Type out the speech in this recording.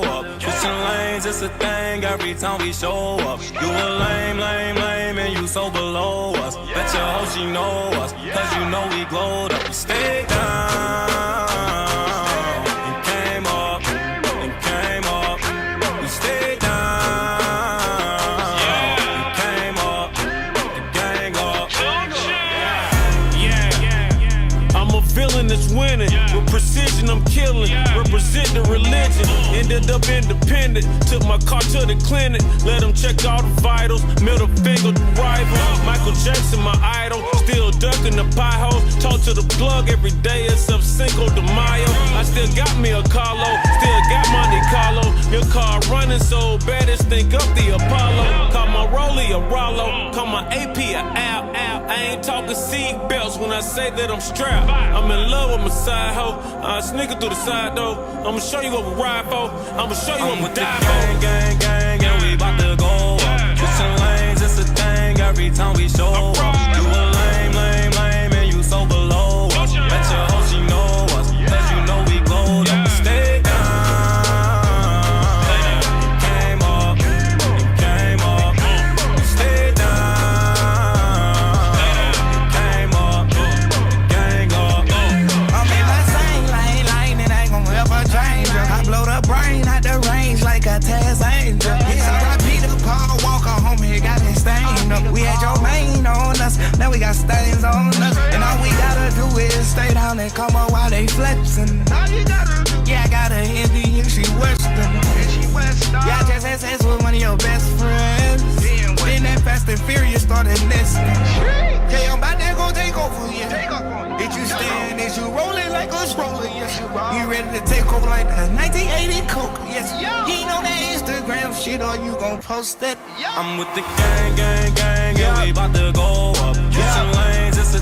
blow up. Switching lanes, it's a thing every time we show up. You a lame, and you so below us. Bet your hoe she know us, cause you know we glowed up. We stayed down, and came up, and came up. We stayed down, and came up, the gang up. I'm a villain that's winning. With precision, I'm killing. Represent the religion. Ended up independent. Took my car to the clinic. Let them check all the vitals. Middle finger rival. Michael Jackson, my idol. Still ducking the potholes. Talk to the plug every day except Cinco de Mayo. I still got me a Carlo. Still got Monte Carlo. Your car running so bad it's think up the Apollo. Call my Rollie a Rollo. Call my AP a Al. I ain't talking seat belts when I say that I'm strapped. I'm in love with my side hoe. I sneaking through the side door. I'ma show you what we ride for. I'ma show you what we die for. Gang, and we bout to go up. Switching lanes, it's a thing every time we show up. You a lame, and you so below us. Bet your hoe she know us, cause you know we glowed up. Stay down, came up, and came up. Stay down, came up, gang up. I'm in my same lane, it ain't gon' ever change. I blow the brain out the range like a Taz Angel. I Peter Paul Walker home here, got it stained up. We had your main on us, now we got stains on us. And all we gotta do is stay down and come up while they flexing. All you gotta do. Yeah, I got a Indian, she Western. Yeah, I just had sex with one of your best friends. Then that Fast and Furious started nesting. Yeah, I'm about to go take over, yeah. Did you stand? Is you rolling like us rolling? Yes, you are. You ready to take over like a 1980 Coke? Yes, you ain't on that Instagram shit or you gon' post it? I'm with the gang, and we bout to go up. Switching lanes, it's a